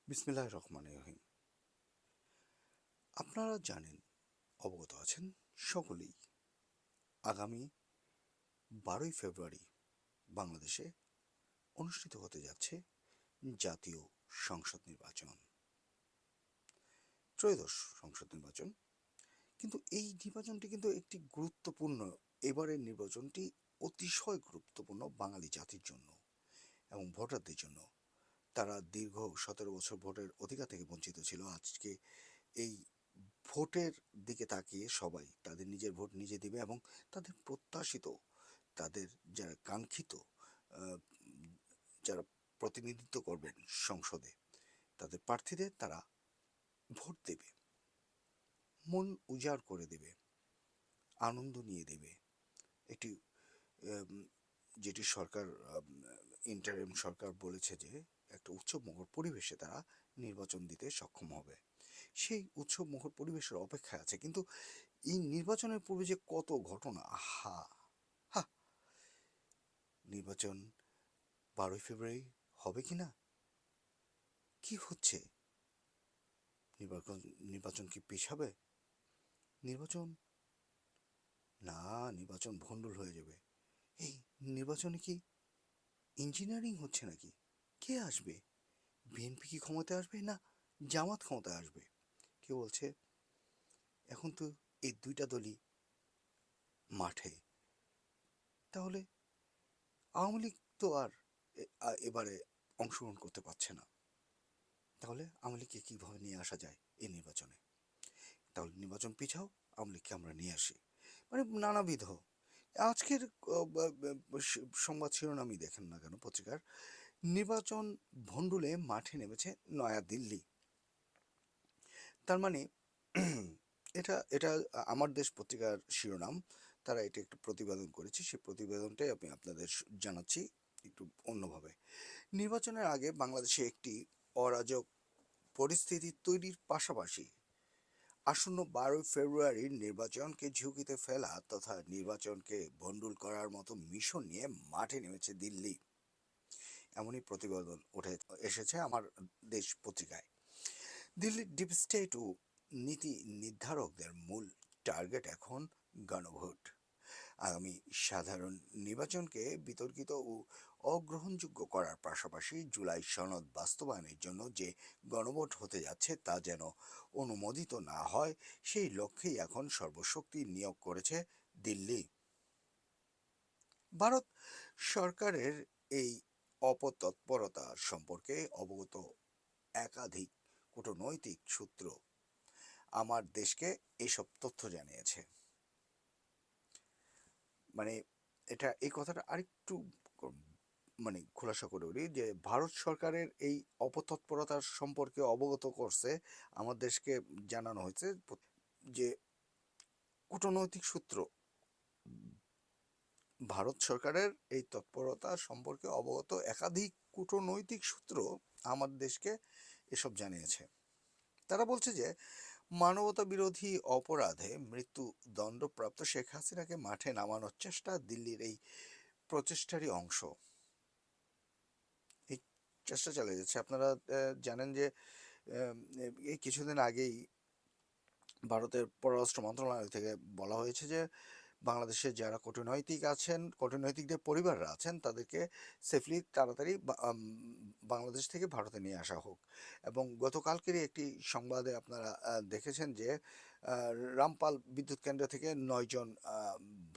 বিসমিল্লাহির রহমানির রহিম। আপনারা জানেন, অবগত আছেন সকলেই, আগামী 12ই ফেব্রুয়ারি বাংলাদেশে অনুষ্ঠিত হতে যাচ্ছে জাতীয় সংসদ নির্বাচন, ত্রয়োদশ সংসদ নির্বাচন। কিন্তু এই নির্বাচনটি কিন্তু একটি গুরুত্বপূর্ণ, এবারের নির্বাচনটি অতিশয় গুরুত্বপূর্ণ বাঙালি জাতির জন্য এবং ভোটারদের জন্য। তারা দীর্ঘ 17 বছর ভোটের অধিকার থেকে বঞ্চিত ছিল। আজকে এই ভোটের দিকে তাকিয়ে সবাই তাদের নিজের ভোট নিজে দিবে এবং তাদের প্রত্যাশিত, তাদের যারা কাঙ্ক্ষিত, আহ, যারা প্রতিনিধিত্ব করবেন সংসদে, তাদের প্রার্থীদের তারা ভোট দেবে, মন উজাড় করে দেবে, আনন্দ নিয়ে দেবে। একটি আম, যেটি সরকার, ইন্টারিম সরকার বলেছে যে একটা উৎসবমুখর পরিবেশে তারা নির্বাচন দিতে সক্ষম হবে। সেই উৎসবমুখর পরিবেশের অপেক্ষায় আছে। কিন্তু এই নির্বাচনের পূর্বে যে কত ঘটনা, আহা হা! নির্বাচন 12ই ফেব্রুয়ারি হবে কি না, কি হচ্ছে? নির্বাচন নির্বাচন কি পিছাবে? নির্বাচন, না, নির্বাচন ভণ্ডুল হয়ে যাবে। এই নির্বাচনে কি ইঞ্জিনিয়ারিং হচ্ছে নাকি? কে আসবে? বিএনপি কি ক্ষমতায় আসবে, না জামাত ক্ষমতায় আসবে? কেউ বলছে এখন তো এই দুইটা দলই মাঠে, তাহলে আওয়ামী লীগ তো আর এবারে অংশগ্রহণ করতে পারছে না। তাহলে আওয়ামী লীগকে কীভাবে নিয়ে আসা যায় এই নির্বাচনে? তাহলে নির্বাচন পিছাও, আওয়ামী লীগকে আমরা নিয়ে আসি। মানে নানাবিধ আজকের সংবাদ শিরোনামই দেখেন না কেন পত্রিকার, নির্বাচন ভণ্ডুলে মাঠে নেমেছে নয়া দিল্লি। তার মানে এটা এটা আমার দেশ পত্রিকার শিরোনাম। তারা এটা একটু প্রতিবেদন করেছে, সেই প্রতিবেদনটাই আমি আপনাদের জানাচ্ছি একটু অন্যভাবে। নির্বাচনের আগে বাংলাদেশে একটি অরাজক পরিস্থিতি তৈরির পাশাপাশি আসন্ন 12ই ফেব্রুয়ারির নির্বাচনকে ঝুঁকিতে ফেলা তথা নির্বাচনকে ভণ্ডুল করার মতো মিশন নিয়ে মাঠে নেমেছে দিল্লি, এমনই প্রতিবেদন উঠে এসেছে আমার দেশ পত্রিকায়। দিল্লির ডিপ স্টেট ও নীতি নির্ধারকদের মূল টার্গেট এখন গণভোট। আগামী সাধারণ নির্বাচনকে বিতর্কিত ও অগ্রহণযোগ্য করার পাশাপাশি জুলাই সনদ বাস্তবায়নের জন্য যে গণভোট হতে যাচ্ছে তা যেন অনুমোদিত না হয়, সেই লক্ষ্যেই এখন সর্বশক্তি নিয়োগ করেছে দিল্লি। ভারত সরকারের এই অপতৎপরতা সম্পর্কে অবগত একাধিক কূটনৈতিক সূত্র আমার দেশকে এইসব তথ্য জানিয়েছে। মানে এই কথাটা আরেকটু মানে খোলাসা করে বলি যে ভারত সরকারের এই অপতৎপরতার সম্পর্কে অবগত করছে আমার দেশকে, জানানো হয়েছে যে কূটনৈতিক সূত্র ভারত সরকারের এই তৎপরতা সম্পর্কে অবগত একাধিক কূটনৈতিক সূত্র আমার দেশকে এসব জানিয়েছে। তারা বলছে যে মানবতা বিরোধী অপরাধে মৃত্যুদণ্ডপ্রাপ্ত শেখ হাসিনাকে মাঠে নামানোর চেষ্টা দিল্লির এই প্রচেষ্টারই অংশ। এই চেষ্টা চালিয়ে যাচ্ছে। আপনারা জানেন যে এই কিছুদিন আগেই ভারতের পররাষ্ট্র মন্ত্রণালয় থেকে বলা হয়েছে যে বাংলাদেশে যারা কূটনৈতিক আছেন, কূটনৈতিকদের পরিবাররা আছেন, তাদেরকে সেফলি তাড়াতাড়ি বাংলাদেশ থেকে ভারতে নিয়ে আসা হোক। এবং গতকালকেরই একটি সংবাদে আপনারা দেখেছেন যে রামপাল বিদ্যুৎ কেন্দ্র থেকে 9 জন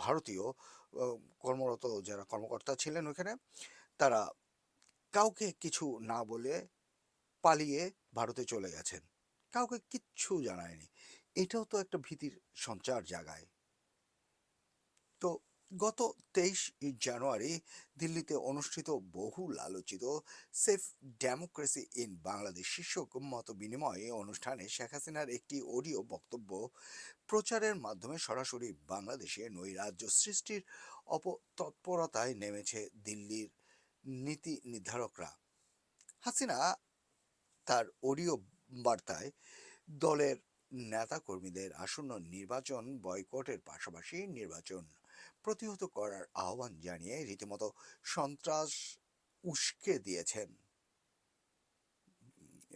ভারতীয় কর্মরত যারা কর্মকর্তা ছিলেন ওখানে, তারা কাউকে কিছু না বলে পালিয়ে ভারতে চলে গেছেন, কাউকে কিচ্ছু জানায়নি। এটাও তো একটা ভীতির সঞ্চার জাগায়। তো গত 23 জানুয়ারি দিল্লিতে অনুষ্ঠিত বহুল আলোচিত সেফ ডেমোক্রেসি ইন বাংলাদেশ শীর্ষক মত বিনিময় অনুষ্ঠানে শেখ হাসিনার একটি অডিও বক্তব্য প্রচারের মাধ্যমে সরাসরি বাংলাদেশে নৈরাজ্য সৃষ্টির অপতৎপরতায় নেমেছে দিল্লির নীতি নির্ধারকরা। হাসিনা তার অডিও বার্তায় দলের নেতাকর্মীদের আসন্ন নির্বাচন বয়কটের পাশাপাশি নির্বাচন প্রতিহত করার আহ্বান জানিয়ে রীতিমতো সন্ত্রাস উস্কে দিয়েছেন।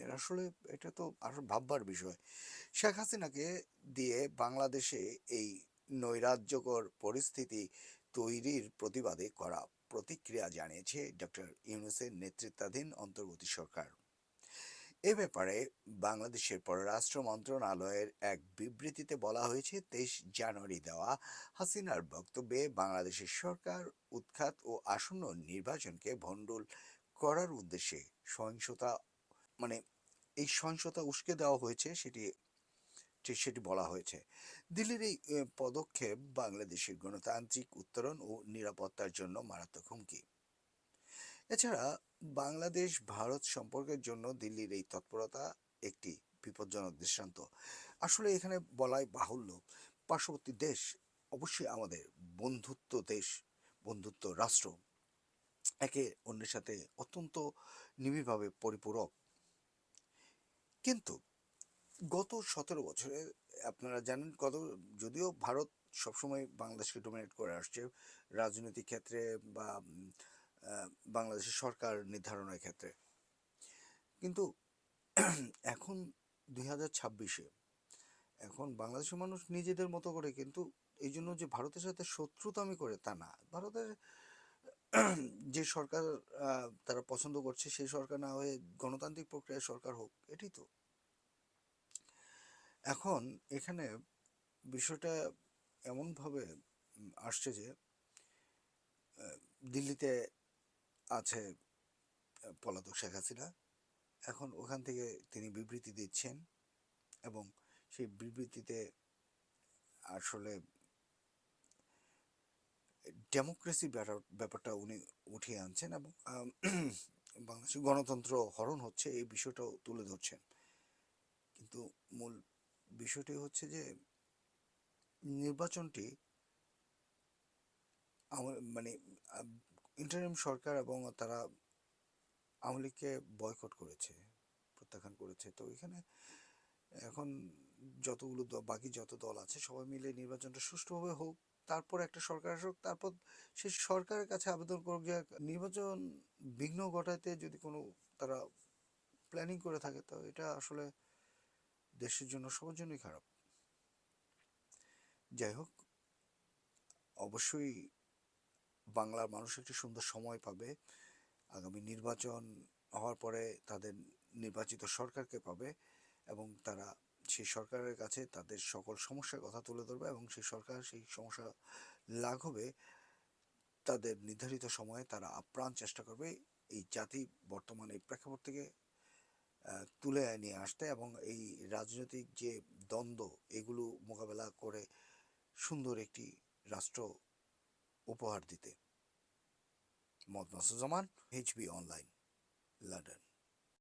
এর আসলে এটা তো আরো ভাববার বিষয়। শেখ হাসিনাকে দিয়ে বাংলাদেশে এই নৈরাজ্যকর পরিস্থিতি তৈরির প্রতিবাদে করা প্রতিক্রিয়া জানিয়েছে ডক্টর ইউনূসের নেতৃত্বাধীন অন্তর্বর্তী সরকার। এ ব্যাপারে বাংলাদেশের পররাষ্ট্র মন্ত্রণালয়ের এক বিবৃতিতে বলা হয়েছে, 23 জানুয়ারি দেওয়া হাসিনার বক্তব্যে বাংলাদেশের সরকার উৎখাত ও আসন্ন নির্বাচনকে ভণ্ডুল করার উদ্দেশ্যে সহিংসতা, মানে এই সহিংসতা উস্কে দেওয়া হয়েছে, সেটি বলা হয়েছে। দিল্লির এই পদক্ষেপ বাংলাদেশের গণতান্ত্রিক উত্তরণ ও নিরাপত্তার জন্য মারাত্মক হুমকি। এছাড়া বাংলাদেশ ভারত সম্পর্কের জন্য দিল্লির এই তৎপরতা একটি বিপজ্জনক দৃষ্টান্ত। আসলে এখানে বলাই বাহুল্য, পার্শ্ববর্তী দেশ অবশ্যই আমাদের বন্ধুত্ব দেশ, বন্ধুত্ব রাষ্ট্র, একে অন্যের সাথে অত্যন্ত নিবিড়ভাবে পরিপূরক। কিন্তু গত 17 বছরে আপনারা জানেন, যদিও ভারত সবসময় বাংলাদেশকে ডোমিনেট করে আসছে রাজনৈতিক ক্ষেত্রে বা বাংলাদেশের সরকার নির্ধারণের ক্ষেত্রে, কিন্তু এখন 2026-এ এখন বাংলাদেশের মানুষ নিজেদের মতো করে, কিন্তু এই জন্য যে ভারতের সাথে শত্রুতা আমি করে তা না, ভারতের যে সরকার তারা পছন্দ করছে সেই সরকার না হয়ে গণতান্ত্রিক প্রক্রিয়ার সরকার হোক, এটাই তো। এখন এখানে বিষয়টা এমনভাবে আসছে যে দিল্লিতে আছে পলাতক শেখ হাসিনা, এখন ওখান থেকে তিনি বিবৃতি দিচ্ছেন এবং সেই বিবৃতিতে আসলে ডেমোক্রেসি ব্যাপারটা উনি উঠিয়ে আনছেন এবং বাংলাদেশের গণতন্ত্র হরণ হচ্ছে এই বিষয়টাও তুলে ধরছেন। কিন্তু মূল বিষয়টি হচ্ছে যে নির্বাচনটি মানে ইন্টারিম সরকার এবং তারা আওয়ামী লীগকে বয়কট করেছে, প্রত্যাখ্যান করেছে। তো এখানে এখন যতগুলো বাকি যত দল আছে সবাই মিলে নির্বাচনটা সুষ্ঠুভাবে হোক, তারপর একটা সরকার আসুক, তারপর সেই সরকারের কাছে আবেদন করুক যে নির্বাচন বিঘ্ন ঘটাতে যদি কোনো তারা প্ল্যানিং করে থাকে, তো এটা আসলে দেশের জন্য সবার জন্যই খারাপ। যাই হোক, অবশ্যই বাংলার মানুষ একটি সুন্দর সময় পাবে, আগামী নির্বাচন হওয়ার পরে তাদের নির্বাচিত সরকারকে পাবে এবং তারা সেই সরকারের কাছে তাদের সকল সমস্যার কথা তুলে ধরবে এবং সেই সরকার সেই সমস্যা লাঘবে তাদের নির্ধারিত সময়ে তারা আপ্রাণ চেষ্টা করবে এই জাতি বর্তমানে এই প্রেক্ষাপট থেকে তুলে নিয়ে আসতে এবং এই রাজনৈতিক যে দ্বন্দ্ব এগুলো মোকাবেলা করে সুন্দর একটি রাষ্ট্র উপহার দিতে। মোহাম্মদ মাসুদ জামান, এইচবি অনলাইন, লন্ডন।